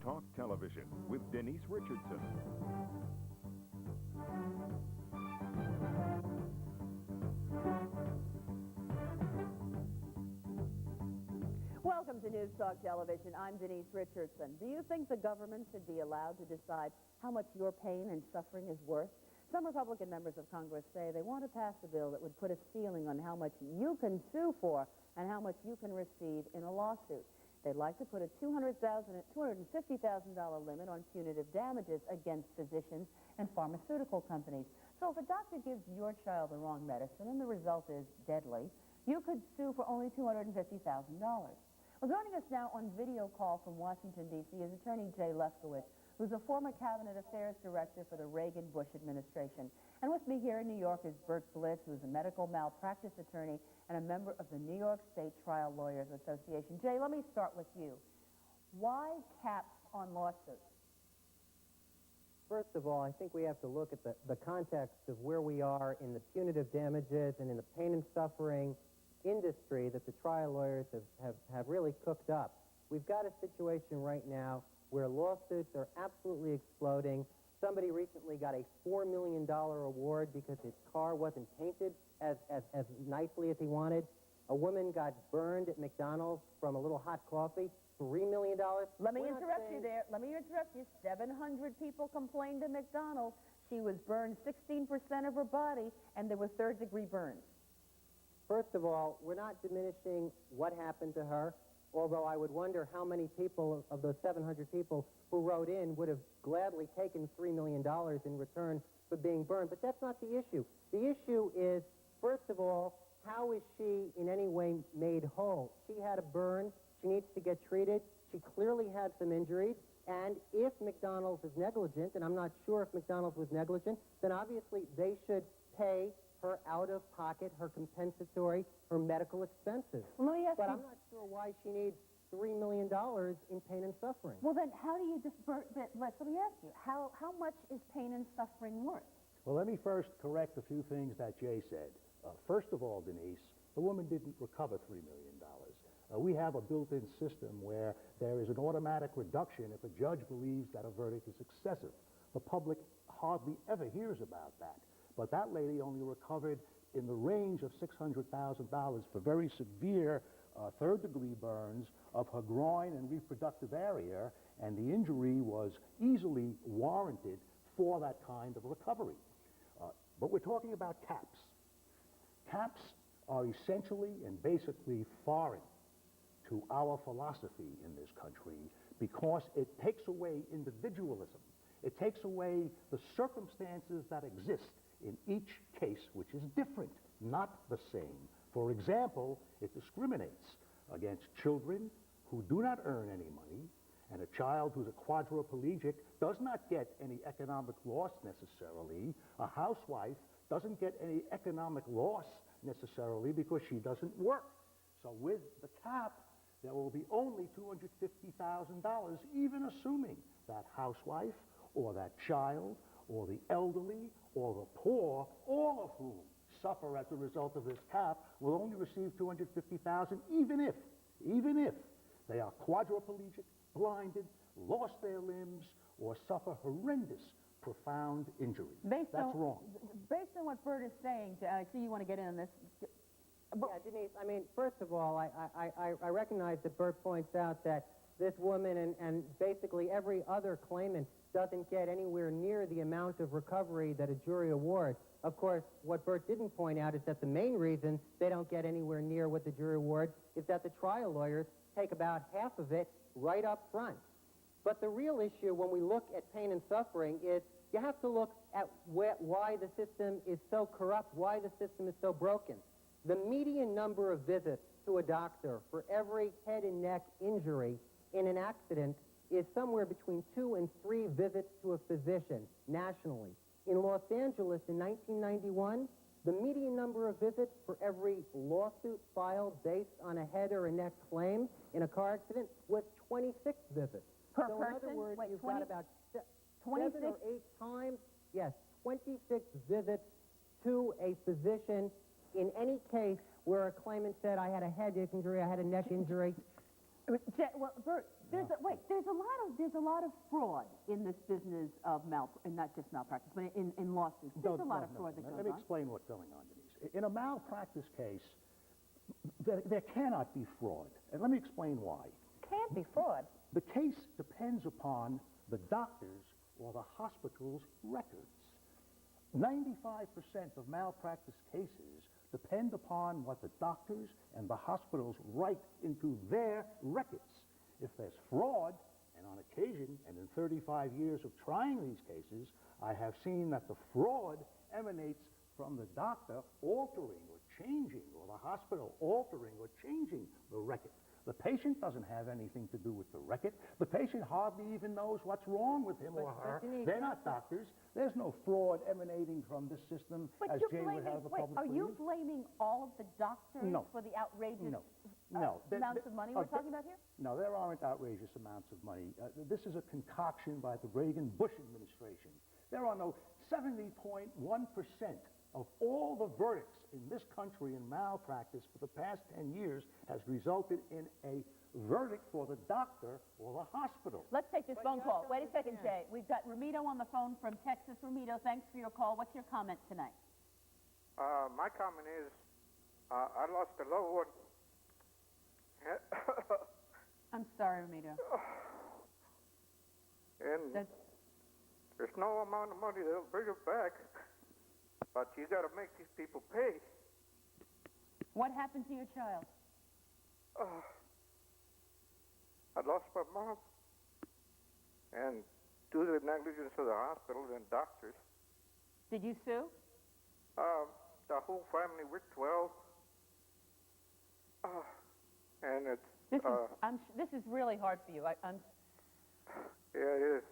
Talk Television with Denise Richardson. Welcome to News Talk Television. I'm Denise Richardson. Do you think the government should be allowed to decide how much your pain and suffering is worth? Some Republican members of Congress say they want to pass a bill that would put a ceiling on how much you can sue for and how much you can receive in a lawsuit. They'd like to put a $250,000 limit on punitive damages against physicians and pharmaceutical companies. So if a doctor gives your child the wrong medicine and the result is deadly, you could sue for only $250,000. Well, joining us now on video call from Washington, D.C. is Attorney Jay Lefkowitz, who's a former Cabinet Affairs Director for the Reagan-Bush administration. And with me here in New York is Bert Blitz, who's a medical malpractice attorney and a member of the New York State Trial Lawyers Association. Jay, let me start with you. Why caps on lawsuits? First of all, I think we have to look at the context of where we are in the punitive damages and in the pain and suffering industry that the trial lawyers have really cooked up. We've got a situation right now where lawsuits are absolutely exploding. Somebody recently got a $4 million award because his car wasn't painted as nicely as he wanted. A woman got burned at McDonald's from a little hot coffee. $3 million. Let me interrupt you there. Let me interrupt you. 700 people complained to McDonald's. She was burned 16% of her body, and there were third-degree burns. First of all, we're not diminishing what happened to her, although I would wonder how many people of those 700 people who wrote in would have gladly taken $3 million in return for being burned. But that's not the issue. The issue is, first of all, how is she in any way made whole? She had a burn. She needs to get treated. She clearly had some injuries. And if McDonald's is negligent, and I'm not sure if McDonald's was negligent, then obviously they should pay her out-of-pocket, her compensatory, her medical expenses. Well, let me ask but you, I'm not sure why she needs $3 million in pain and suffering. well, then how do you let me ask you, how much is pain and suffering worth? Well, let me first correct a few things that Jay said. First of all, Denise, the woman didn't recover $3 million. We have a built-in system where there is an automatic reduction if a judge believes that a verdict is excessive. The public hardly ever hears about that. But that lady only recovered in the range of $600,000 for very severe third-degree burns of her groin and reproductive area, and the injury was easily warranted for that kind of recovery. But we're talking about caps. Caps are essentially and basically foreign to our philosophy in this country because it takes away individualism. It takes away the circumstances that exist in each case, which is different, not the same. For example, it discriminates against children who do not earn any money, and a child who's a quadriplegic does not get any economic loss necessarily. A housewife doesn't get any economic loss necessarily because she doesn't work. So with the cap, there will be only $250,000, even assuming that housewife or that child or the elderly or the poor, all of whom suffer as a result of this cap, will only receive $250,000, even if they are quadriplegic, blinded, lost their limbs, or suffer horrendous, profound injury. That's wrong. Based on what Bert is saying, I see you want to get in on this. Yeah, Denise, I mean, first of all, I recognize that Bert points out that this woman and basically every other claimant doesn't get anywhere near the amount of recovery that a jury awards. Of course, what Bert didn't point out is that the main reason they don't get anywhere near what the jury awards is that the trial lawyers take about half of it right up front. But the real issue when we look at pain and suffering is you have to look at why the system is so corrupt, why the system is so broken. The median number of visits to a doctor for every head and neck injury in an accident is somewhere between 2 and 3 visits to a physician nationally. In Los Angeles in 1991, the median number of visits for every lawsuit filed based on a head or a neck claim in a car accident was 26 visits. Per so person? in other words, Wait, you've 20? got about 26? 7 or 8 times, yes, 26 visits to a physician in any case where a claimant said, I had a head injury, I had a neck injury. Well, Bert, There's a lot of fraud in this business of and not just malpractice, but in lawsuits. There's a lot of fraud that goes on. Let me explain what's going on, Denise. In a malpractice case, there cannot be fraud. And let me explain why. Can't be fraud. The case depends upon the doctor's or the hospital's records. 95% of malpractice cases depend upon what the doctors and the hospitals write into their records. If there's fraud, and on occasion, and in 35 years of trying these cases, I have seen that the fraud emanates from the doctor altering or changing, or the hospital altering or changing the record. The patient doesn't have anything to do with the record. The patient hardly even knows what's wrong with him or her. They're not doctors. There's no fraud emanating from this system as Jay would have the public are you blaming all of the doctors for the outrageous amounts of money we're talking about here? No, there aren't outrageous amounts of money. This is a concoction by the Reagan-Bush administration. There are no 70.1% of all the verdicts in this country in malpractice for the past 10 years has resulted in a verdict for the doctor or the hospital. Let's take this phone call. Wait a second, Jay. We've got Ramito on the phone from Texas. Ramito, thanks for your call. What's your comment tonight? My comment is, I lost a loved one. I'm sorry, Ramito. And there's no amount of money that'll bring her back. But you got to make these people pay. What happened to your child? I lost my mom. And due to the negligence of the hospitals and doctors. Did you sue? The whole family, we're 12. And it's... This is really hard for you. Yeah, it is.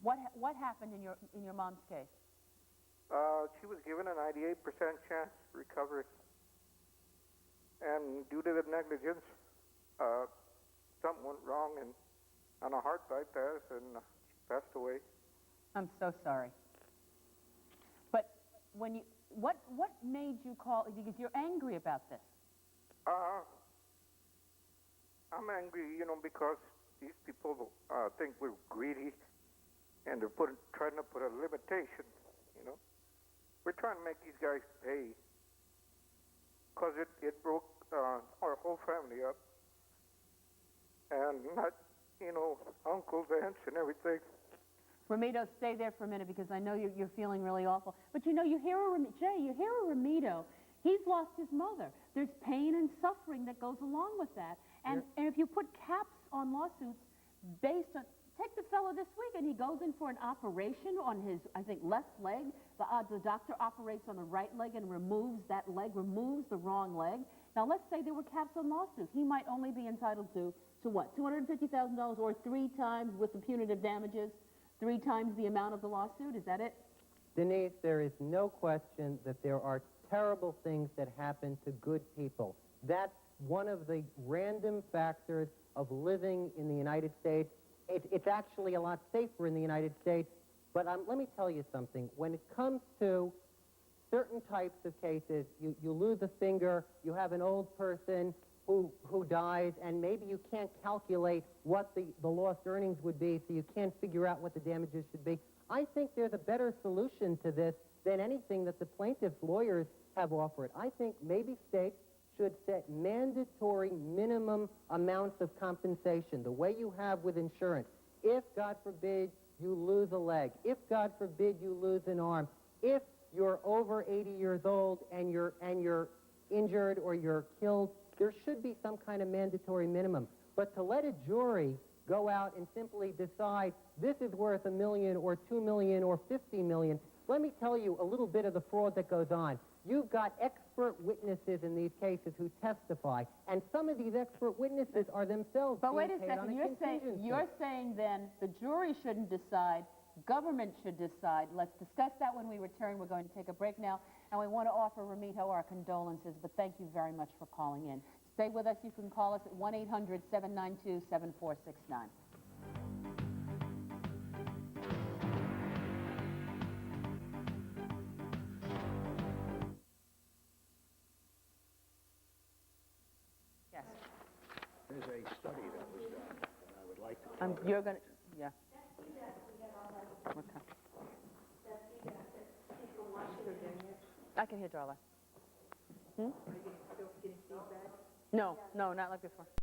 What happened in your mom's case? She was given a 98% chance to recover. And due to the negligence, something went wrong on a heart bypass, and she passed away. I'm so sorry. But what made you call? Because you're angry about this. I'm angry, because these people think we're greedy, and they're trying to put a limitation, We're trying to make these guys pay, because it broke our whole family up, and not, uncles, aunts, and everything. Ramito, stay there for a minute, because I know you're feeling really awful. But you hear a Ramito. He's lost his mother. There's pain and suffering that goes along with that. And if you put caps on lawsuits based on... Take the fellow this week, and he goes in for an operation on his, I think, left leg. The doctor operates on the right leg and removes that leg, removes the wrong leg. Now, let's say there were caps on lawsuits. He might only be entitled to what, $250,000 or 3 times with the punitive damages, 3 times the amount of the lawsuit? Is that it? Denise, there is no question that there are terrible things that happen to good people. That's one of the random factors of living in the United States. It's actually a lot safer in the United States, but let me tell you something. When it comes to certain types of cases, you lose a finger, you have an old person who dies, and maybe you can't calculate what the lost earnings would be, so you can't figure out what the damages should be. I think there's a better solution to this than anything that the plaintiff's lawyers have offered. I think maybe states should set mandatory minimum amounts of compensation, the way you have with insurance. If, God forbid, you lose a leg, if, God forbid, you lose an arm, if you're over 80 years old and you're injured or you're killed, there should be some kind of mandatory minimum. But to let a jury go out and simply decide this is worth $1 million or $2 million or $50 million, let me tell you a little bit of the fraud that goes on. You've got expert witnesses in these cases who testify, and some of these expert witnesses are themselves But wait being a paid on second, you're saying then the jury shouldn't decide, government should decide. Let's discuss that when we return. We're going to take a break now, and we want to offer Ramito our condolences, but thank you very much for calling in. Stay with us. You can call us at 1-800-792-7469. There's a study that was done You're gonna, yeah. Okay. I can hear Darla. No, not like before.